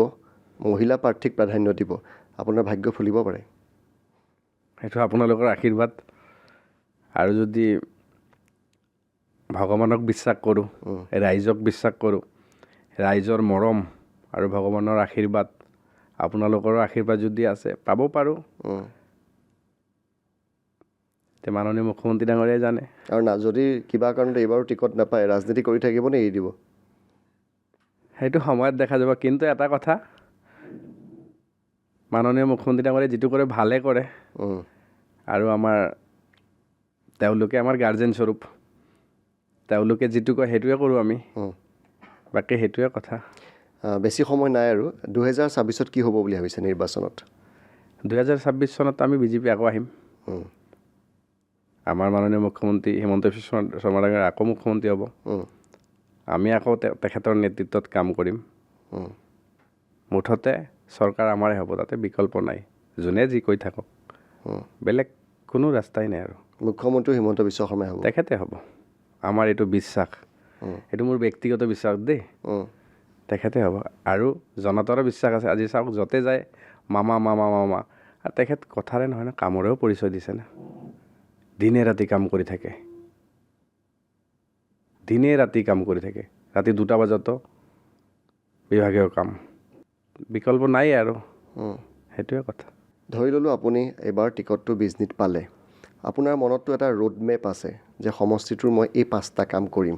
মহিলা প্ৰাৰ্থীক প্ৰাধান্য দিব আপোনাৰ ভাগ্য ফুলিব পাৰে সেইটো আপোনালোকৰ আশীৰ্বাদ আৰু যদি ভগৱানক বিশ্বাস কৰোঁ ৰাইজক বিশ্বাস কৰোঁ ৰাইজৰ মৰম আৰু ভগৱানৰ আশীৰ্বাদ আপোনালোকৰো আশীৰ্বাদ যদি আছে পাব পাৰোঁ এতিয়া মাননীয় মুখ্যমন্ত্ৰী ডাঙৰীয়াই জানে আৰু যদি কিবা কাৰণত এইবাৰো টিকট নাপায় ৰাজনীতি কৰি থাকিব নে এৰি দিব সেইটো সময়ত দেখা যাব কিন্তু এটা কথা মাননীয় মুখ্যমন্ত্ৰী ডাঙৰীয়াই যিটো কৰে ভালে কৰে আৰু তেওঁলোকে আমাৰ গাৰ্জেন স্বৰূপ তেওঁলোকে যিটো কয় সেইটোৱে কৰোঁ আমি বাকী সেইটোৱে কথা বেছি সময় নাই আৰু 2026ত কি হ'ব বুলি ভাবিছে নিৰ্বাচনত 2026 চনত আমি বিজেপি আকৌ আহিম আমাৰ মাননীয় মুখ্যমন্ত্ৰী হিমন্ত বিশ্ব শৰ্মা ডাঙৰীয়া আকৌ মুখ্যমন্ত্ৰী হ'ব আমি আকৌ তেখেতৰ নেতৃত্বত কাম কৰিম মুঠতে চৰকাৰ আমাৰে হ'ব তাতে বিকল্প নাই যোনে যি কৈ থাকক বেলেগ কোনো ৰাস্তাই নাই আৰু মুখ্যমন্ত্ৰী হিমন্ত বিশ্ব শৰ্মাই হ'ব তেখেতে হ'ব আমাৰ এইটো বিশ্বাস এইটো মোৰ ব্যক্তিগত বিশ্বাস দেই তেখেতে হ'ব আৰু জনতাৰো বিশ্বাস আছে আজি চাওক য'তে যায় মামা মামা মামা আৰু তেখেত কথাৰে নহয় ন কামৰেও পৰিচয় দিছে না দিনে ৰাতি কাম কৰি থাকে দিনে ৰাতি কাম কৰি থাকে ৰাতি 2টা বজাতো বিভাগীয় কাম বিকল্প নাই আৰু সেইটোৱে কথা ধৰি ল'লোঁ আপুনি এইবাৰ টিকটটো বিজনীত পালে আপোনাৰ মনততো এটা ৰোড মেপ আছে যে সমষ্টিটোৰ মই এই 5টা কাম কৰিম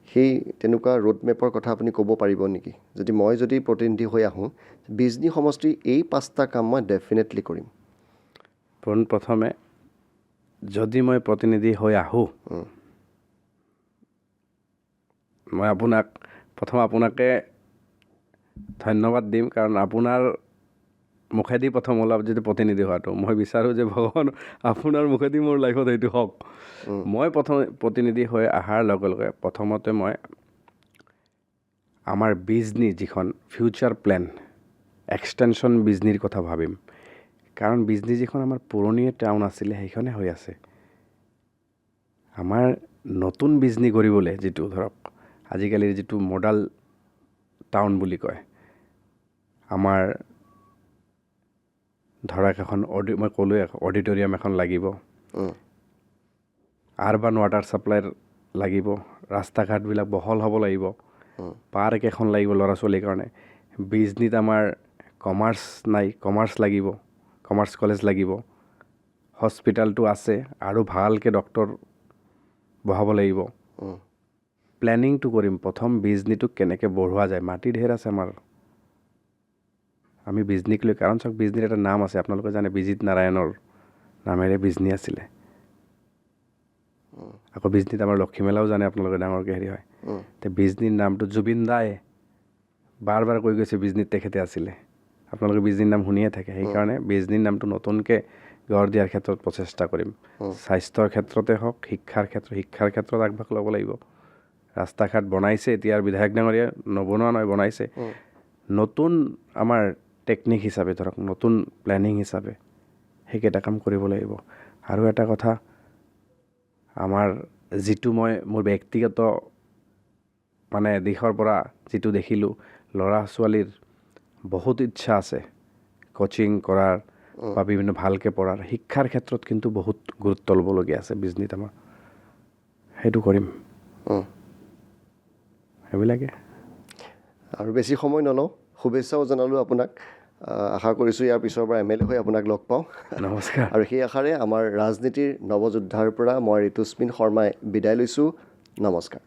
সেই তেনেকুৱা ৰোড মেপৰ কথা আপুনি ক'ব পাৰিব নেকি মই যদি প্ৰতিনিধি হৈ আহোঁ বিজনী সমষ্টিৰ এই 5টা কাম মই ডেফিনেটলি কৰিম পোনপ্ৰথমে যদি মই প্ৰতিনিধি হৈ আহোঁ মই আপোনাকে ধন্যবাদ দিম কাৰণ আপোনাৰ মুখেদি প্ৰথম অলপ যদি প্ৰতিনিধি হোৱাটো মই বিচাৰোঁ যে ভগৱান আপোনাৰ মুখেদি মোৰ লাইফত সেইটো হওক মই প্ৰথম প্ৰতিনিধি হৈ অহাৰ লগে লগে প্ৰথমতে মই আমাৰ বিজনী যিখন ফিউচাৰ প্লেন এক্সটেনশ্যন বিজনীৰ কথা ভাবিম কাৰণ বিজনী যিখন আমাৰ পুৰণি টাউন আছিলে সেইখনে হৈ আছে আমাৰ নতুন বিজনী কৰিবলৈ যিটো ধৰক আজিকালিৰ যিটো মডেল টাউন বুলি কয় আমাৰ ধৰক এখন মই ক'লোৱে অডিটৰিয়াম এখন লাগিব আৰবান ৱাটাৰ ছাপ্লাইৰ লাগিব ৰাস্তা ঘাটবিলাক বহল হ'ব লাগিব পাৰ্ক এখন লাগিব ল'ৰা ছোৱালীৰ কাৰণে বিজনীত আমাৰ কমাৰ্চ নাই কমাৰ্চ লাগিব কমাৰ্চ কলেজ লাগিব হস্পিটেলটো আছে আৰু ভালকৈ ডক্টৰ বহাব লাগিব প্লেনিংটো কৰিম প্ৰথম বিজনীটোক কেনেকৈ বঢ়োৱা যায় মাটি ঢেৰ আছে আমাৰ আমি বিজনীক লৈ কাৰণ চাওক বিজনীৰ এটা নাম আছে আপোনালোকে জানে বিজিত নাৰায়ণৰ নামেৰে বিজনী আছিলে আকৌ বিজনীত আমাৰ লক্ষীমেলাও জানে আপোনালোকে ডাঙৰকৈ হেৰি হয় তে বিজনীৰ নামটো জুবিন দাই বাৰ কৈ গৈছে বিজনীত তেখেতে আছিলে আপোনালোকে বিজনীৰ নাম শুনিয়ে থাকে সেইকাৰণে বিজনীৰ নামটো নতুনকৈ গঢ় দিয়াৰ ক্ষেত্ৰত প্ৰচেষ্টা কৰিম স্বাস্থ্যৰ ক্ষেত্ৰতে হওক শিক্ষাৰ ক্ষেত্ৰত আগভাগ ল'ব লাগিব ৰাস্তা ঘাট বনাইছে এতিয়াৰ বিধায়ক ডাঙৰীয়া নবনোৱা নহয় বনাইছে নতুন আমাৰ টেকনিক হিচাপে ধৰক নতুন প্লেনিং হিচাপে সেইকেইটা কাম কৰিব লাগিব আৰু এটা কথা আমাৰ যিটো মোৰ ব্যক্তিগত মানে দিশৰ পৰা যিটো দেখিলোঁ ল'ৰা ছোৱালীৰ বহুত ইচ্ছা আছে কোচিং কৰাৰ বা বিভিন্ন ভালকৈ পঢ়াৰ শিক্ষাৰ ক্ষেত্ৰত কিন্তু বহুত গুৰুত্ব ল'বলগীয়া আছে বিজনীত আমাৰ সেইটো কৰিম সেইবিলাকে আৰু বেছি সময় নলওঁ শুভেচ্ছাও জনালোঁ আপোনাক আশা কৰিছোঁ ইয়াৰ পিছৰ পৰা MLA হৈ আপোনাক লগ পাওঁ নমস্কাৰ আৰু সেই আশাৰে আমাৰ ৰাজনীতিৰ নৱযোদ্ধাৰ পৰা মই ঋতুস্মিন শৰ্মাই বিদায় লৈছোঁ নমস্কাৰ